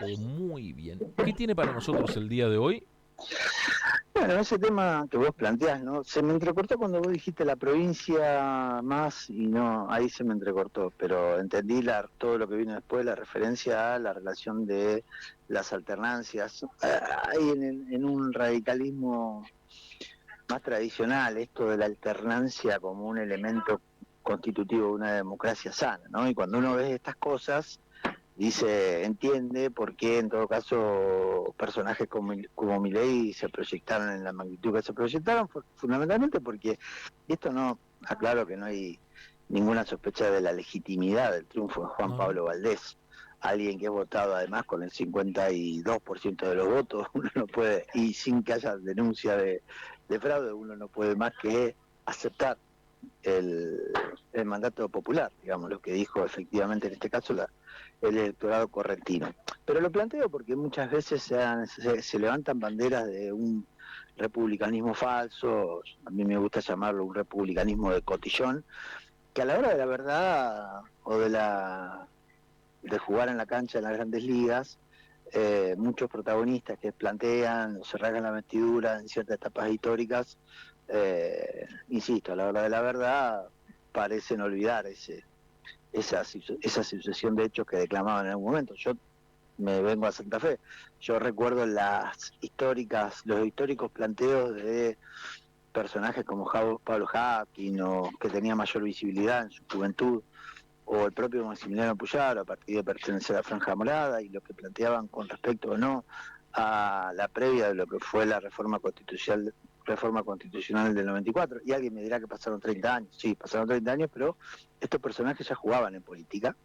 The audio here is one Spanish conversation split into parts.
Todo muy bien. ¿Qué tiene para nosotros el día de hoy? Bueno, ese tema que vos planteás, ¿no? Se me entrecortó cuando vos dijiste la provincia más y no, ahí se me entrecortó, pero entendí todo lo que vino después, la referencia a la relación de las alternancias. Hay en un radicalismo más tradicional esto de la alternancia como un elemento constitutivo de una democracia sana, ¿no? Y cuando uno ve estas cosas, dice, entiende por qué en todo caso personajes como Milei se proyectaron en la magnitud que se proyectaron, fundamentalmente porque esto no, aclaro que no hay ninguna sospecha de la legitimidad del triunfo de Juan No, no. Pablo Valdés, alguien que es votado además con el 52% de los votos, uno no puede, y sin que haya denuncia de fraude, uno no puede más que aceptar el, el mandato popular, digamos, lo que dijo efectivamente en este caso el electorado correntino. Pero lo planteo porque muchas veces se levantan banderas de un republicanismo falso, a mí me gusta llamarlo un republicanismo de cotillón, que a la hora de la verdad o de jugar en la cancha en las grandes ligas, muchos protagonistas que plantean o se rasgan la vestidura en ciertas etapas históricas, insisto, a la hora de la verdad parecen olvidar esa sucesión de hechos que declamaban en algún momento. Yo me vengo a Santa Fe, yo recuerdo los históricos planteos de personajes como Pablo Hapkin, o que tenía mayor visibilidad en su juventud, o el propio Maximiliano Puyaro, a partir de pertenecer a la Franja Morada, y lo que planteaban con respecto o no a la previa de lo que fue la reforma constitucional del 94. Y alguien me dirá que pasaron 30 años. Sí, pasaron 30 años, pero estos personajes ya jugaban en política.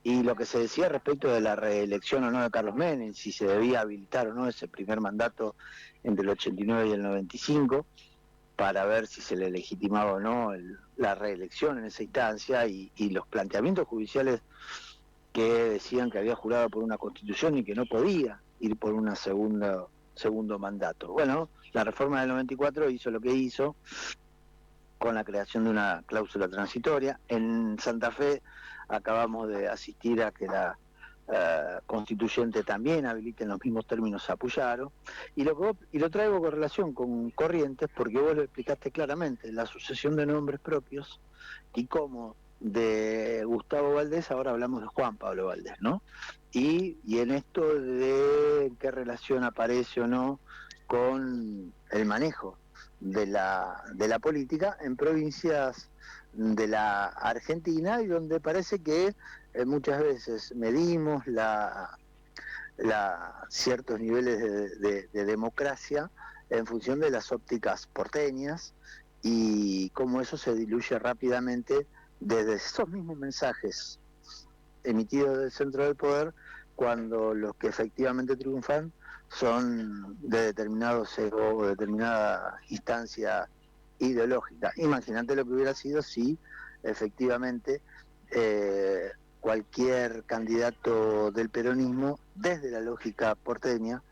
Y lo que se decía respecto de la reelección o no de Carlos Menem, si se debía habilitar o no ese primer mandato entre el 89 y el 95, para ver si se le legitimaba o no la reelección en esa instancia, y los planteamientos judiciales que decían que había jurado por una constitución y que no podía ir por una segundo mandato. Bueno, la reforma del 94 hizo lo que hizo con la creación de una cláusula transitoria. En Santa Fe acabamos de asistir a que la constituyente también habilite en los mismos términos a Puyaro, y lo traigo con relación con Corrientes porque vos lo explicaste claramente, la sucesión de nombres propios y cómo de Gustavo Valdés ahora hablamos de Juan Pablo Valdés, ¿no? Y en esto de en qué relación aparece o no con el manejo de la política en provincias de la Argentina, y donde parece que muchas veces medimos ciertos niveles de democracia en función de las ópticas porteñas, y cómo eso se diluye rápidamente desde esos mismos mensajes emitidos del centro del poder, cuando los que efectivamente triunfan son de determinado sesgo o determinada instancia ideológica. Imagínate lo que hubiera sido si efectivamente cualquier candidato del peronismo, desde la lógica porteña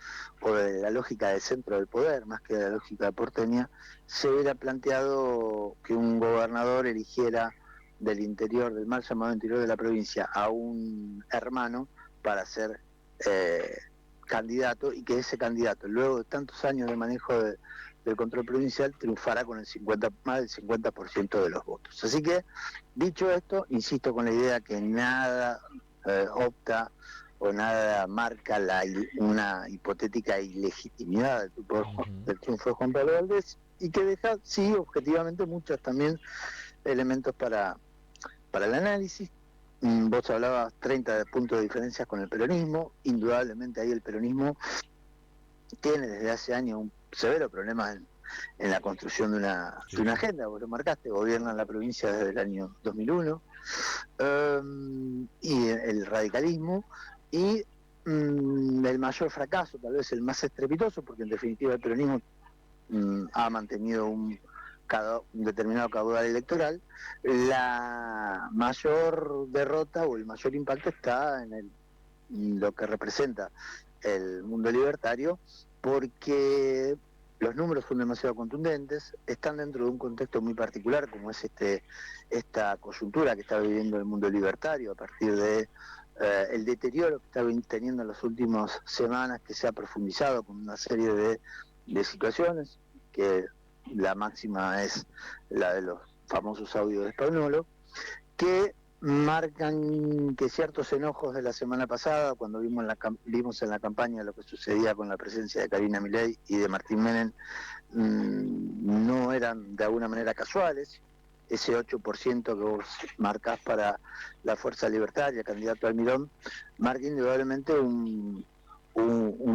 o de la lógica del centro del poder, más que de la lógica porteña, se hubiera planteado que un gobernador eligiera del interior, del mal llamado interior de la provincia, a un hermano para ser eh, candidato, y que ese candidato, luego de tantos años de manejo del control provincial, triunfara con más del 50% de los votos. Así que, dicho esto, insisto con la idea que nada opta o nada marca una hipotética ilegitimidad Ujú. del triunfo de Juan Pablo Valdés, y que deja, sí, objetivamente, muchos también elementos para el análisis. Vos hablabas 30 puntos de diferencias con el peronismo, indudablemente ahí el peronismo tiene desde hace años un severo problema en la construcción de Sí, una sí. agenda. Vos lo marcaste, gobiernan la provincia desde el año 2001, y el radicalismo, y el mayor fracaso, tal vez el más estrepitoso, porque en definitiva el peronismo ha mantenido un determinado caudal electoral. La mayor derrota o el mayor impacto está lo que representa el mundo libertario, porque los números son demasiado contundentes, están dentro de un contexto muy particular como es esta coyuntura que está viviendo el mundo libertario a partir de el deterioro que está teniendo en las últimas semanas, que se ha profundizado con una serie de situaciones, que la máxima es la de los famosos audios de Spagnolo, que marcan que ciertos enojos de la semana pasada, cuando vimos en la campaña lo que sucedía con la presencia de Karina Milei y de Martín Menem, no eran de alguna manera casuales. Ese 8% que vos marcás para la Fuerza Libertaria, candidato Almirón, marca indudablemente un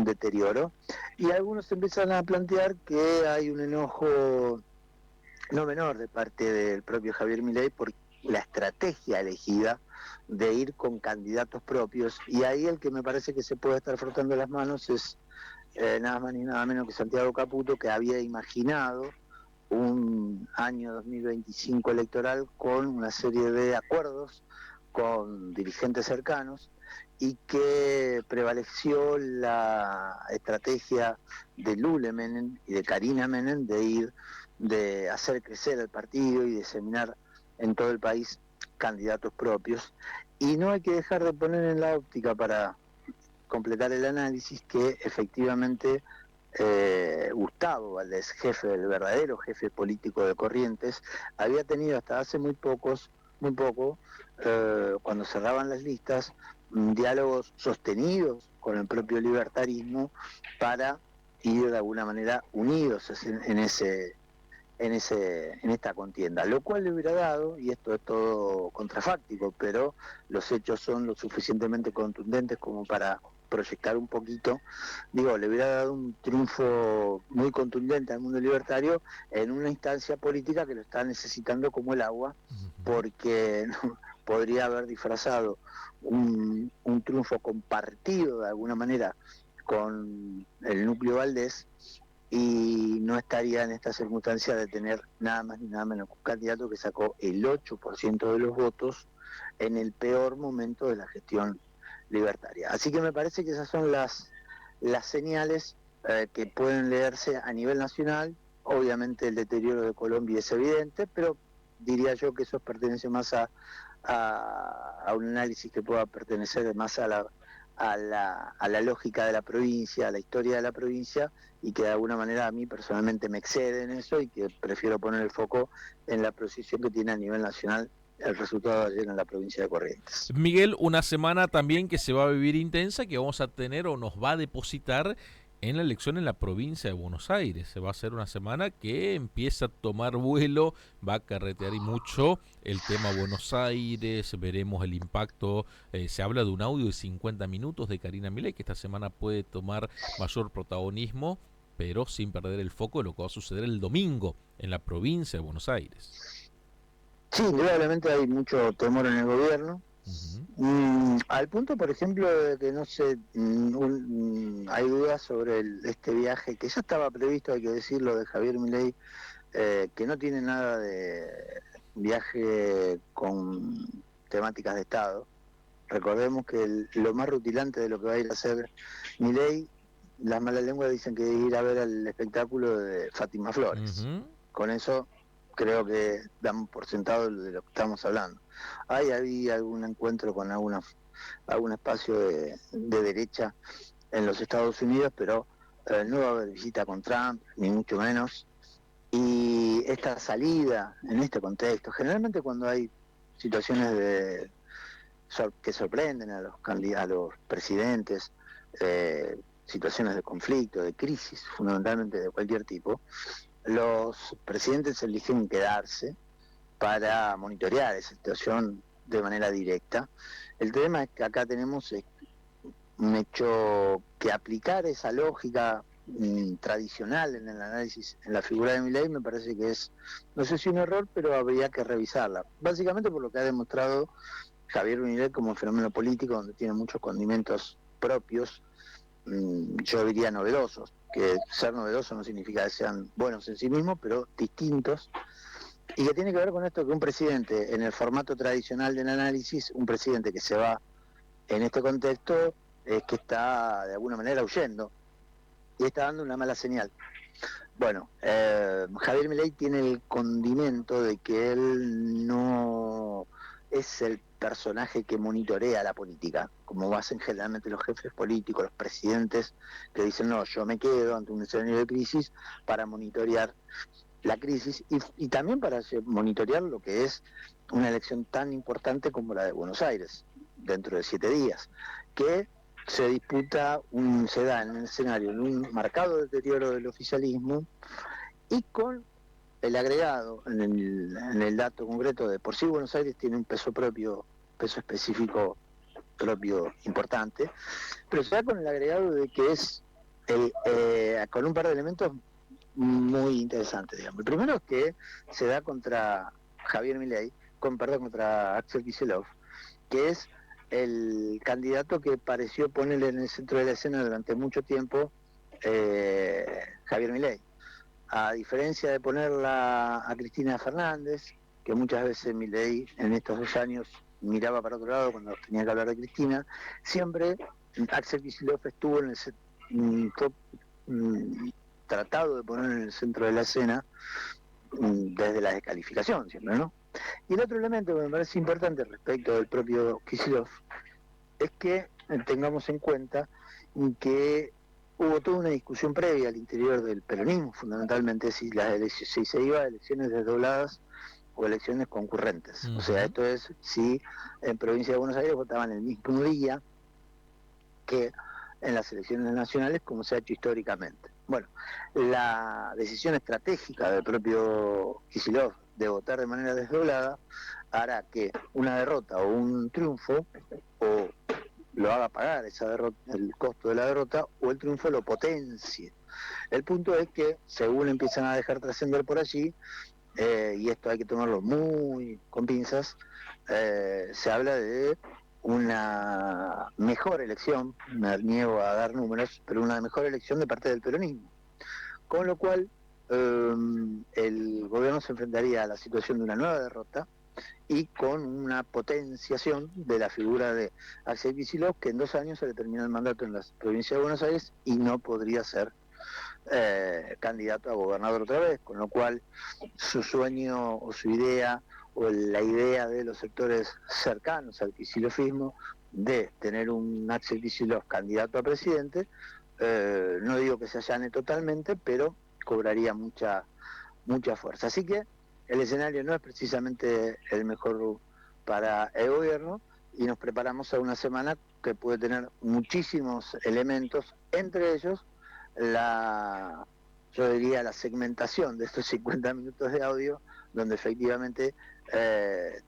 deterioro. Y algunos empiezan a plantear que hay un enojo no menor de parte del propio Javier Milei por la estrategia elegida de ir con candidatos propios, y ahí el que me parece que se puede estar frotando las manos es nada más ni nada menos que Santiago Caputo, que había imaginado un año 2025 electoral con una serie de acuerdos con dirigentes cercanos, y que prevaleció la estrategia de Lule Menem y de Karina Menem de hacer crecer el partido y diseminar en todo el país candidatos propios. Y no hay que dejar de poner en la óptica, para completar el análisis, que efectivamente Gustavo Valdés, el verdadero jefe político de Corrientes, había tenido hasta hace muy poco, cuando cerraban las listas, diálogos sostenidos con el propio libertarismo para ir de alguna manera unidos en esta contienda, lo cual le hubiera dado, y esto es todo contrafáctico, pero los hechos son lo suficientemente contundentes como para proyectar un poquito, le hubiera dado un triunfo muy contundente al mundo libertario en una instancia política que lo está necesitando como el agua, porque podría haber disfrazado un triunfo compartido de alguna manera con el núcleo Valdés, y no estaría en esta circunstancia de tener nada más ni nada menos que un candidato que sacó el 8% de los votos en el peor momento de la gestión libertaria. Así que me parece que esas son las señales que pueden leerse a nivel nacional. Obviamente el deterioro de Colombia es evidente, pero diría yo que eso pertenece más a un análisis que pueda pertenecer más a la lógica de la provincia, a la historia de la provincia, y que de alguna manera a mí personalmente me excede en eso, y que prefiero poner el foco en la posición que tiene a nivel nacional el resultado de ayer en la provincia de Corrientes. Miguel, una semana también que se va a vivir intensa, que vamos a tener o nos va a depositar en la elección en la provincia de Buenos Aires. Se va a hacer una semana que empieza a tomar vuelo, va a carretear y mucho el tema Buenos Aires, veremos el impacto. Se habla de un audio de 50 minutos de Karina Milei, que esta semana puede tomar mayor protagonismo, pero sin perder el foco de lo que va a suceder el domingo en la provincia de Buenos Aires. Sí, indudablemente hay mucho temor en el gobierno. Al punto, por ejemplo, de que no sé, hay dudas sobre este viaje que ya estaba previsto, hay que decirlo, de Javier Milei, que no tiene nada de viaje con temáticas de Estado. Recordemos que lo más rutilante de lo que va a ir a hacer Milei, las malas lenguas dicen que ir a ver el espectáculo de Fátima Flores. Con eso creo que damos por sentado de lo que estamos hablando. Había algún encuentro con algún espacio de derecha en los Estados Unidos, pero no va a haber visita con Trump, ni mucho menos. Y esta salida en este contexto, generalmente cuando hay situaciones que sorprenden a los presidentes, situaciones de conflicto, de crisis, fundamentalmente de cualquier tipo, los presidentes eligen quedarse para monitorear esa situación de manera directa. El tema es que acá tenemos un hecho que aplicar esa lógica tradicional en el análisis, en la figura de Milei, me parece que es, no sé si un error, pero habría que revisarla. Básicamente por lo que ha demostrado Javier Milei como fenómeno político, donde tiene muchos condimentos propios, yo diría novedosos, que ser novedoso no significa que sean buenos en sí mismos, pero distintos, y que tiene que ver con esto, que un presidente, en el formato tradicional del análisis, un presidente que se va en este contexto, es que está de alguna manera huyendo, y está dando una mala señal. Bueno, Javier Milei tiene el condimento de que él no es el personaje que monitorea la política, como hacen generalmente los jefes políticos, los presidentes, que dicen, no, yo me quedo ante un escenario de crisis para monitorear la crisis y también para monitorear lo que es una elección tan importante como la de Buenos Aires, dentro de 7 días, que se disputa, se da en el escenario en un marcado deterioro del oficialismo y con el agregado en el dato concreto de por sí Buenos Aires tiene un peso propio, peso específico propio importante, pero se da con el agregado de que es con un par de elementos muy interesantes, digamos. El primero es que se da contra Javier Milei, contra Axel Kicillof, que es el candidato que pareció ponerle en el centro de la escena durante mucho tiempo Javier Milei. A diferencia de ponerla a Cristina Fernández, que muchas veces Milei en estos 2 años miraba para otro lado cuando tenía que hablar de Cristina, siempre Axel Kicillof estuvo en el tratado de poner en el centro de la escena desde la descalificación siempre, ¿no? Y el otro elemento que me parece importante respecto del propio Kicillof es que tengamos en cuenta que hubo toda una discusión previa al interior del peronismo, fundamentalmente si se iba a elecciones desdobladas o elecciones concurrentes. O sea, esto es si en provincia de Buenos Aires votaban el mismo día que en las elecciones nacionales, como se ha hecho históricamente. Bueno, la decisión estratégica del propio Kicillof de votar de manera desdoblada hará que una derrota o un triunfo o lo haga pagar esa derrota, el costo de la derrota, o el triunfo lo potencie. El punto es que, según empiezan a dejar trascender por allí, y esto hay que tomarlo muy con pinzas, se habla de una mejor elección, me niego a dar números, pero una mejor elección de parte del peronismo. Con lo cual, el gobierno se enfrentaría a la situación de una nueva derrota, y con una potenciación de la figura de Axel Kicillof, que en 2 años se le terminó el mandato en la provincia de Buenos Aires y no podría ser candidato a gobernador otra vez, con lo cual su sueño o su idea o la idea de los sectores cercanos al kicillofismo de tener un Axel Kicillof candidato a presidente, no digo que se allane totalmente, pero cobraría mucha fuerza. Así que el escenario no es precisamente el mejor para el gobierno y nos preparamos a una semana que puede tener muchísimos elementos, entre ellos yo diría la segmentación de estos 50 minutos de audio, donde efectivamente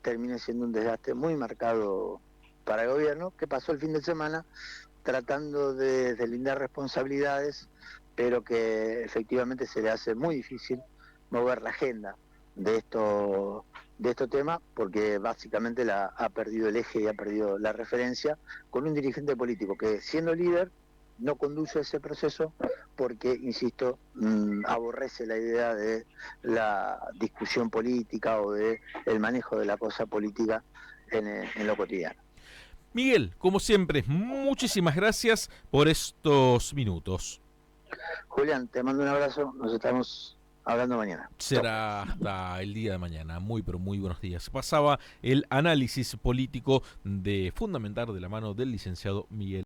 termine siendo un desgaste muy marcado para el gobierno, que pasó el fin de semana tratando de deslindar responsabilidades, pero que efectivamente se le hace muy difícil mover la agenda de estos temas, porque básicamente ha perdido el eje y ha perdido la referencia con un dirigente político que, siendo líder, no conduce ese proceso porque, insisto, aborrece la idea de la discusión política o de el manejo de la cosa política en lo cotidiano. Miguel, como siempre, muchísimas gracias por estos minutos. Julián, te mando un abrazo, nos estamos hablando mañana. Será hasta el día de mañana. Muy, pero muy buenos días. Pasaba el análisis político de Fundamentar de la mano del licenciado Miguel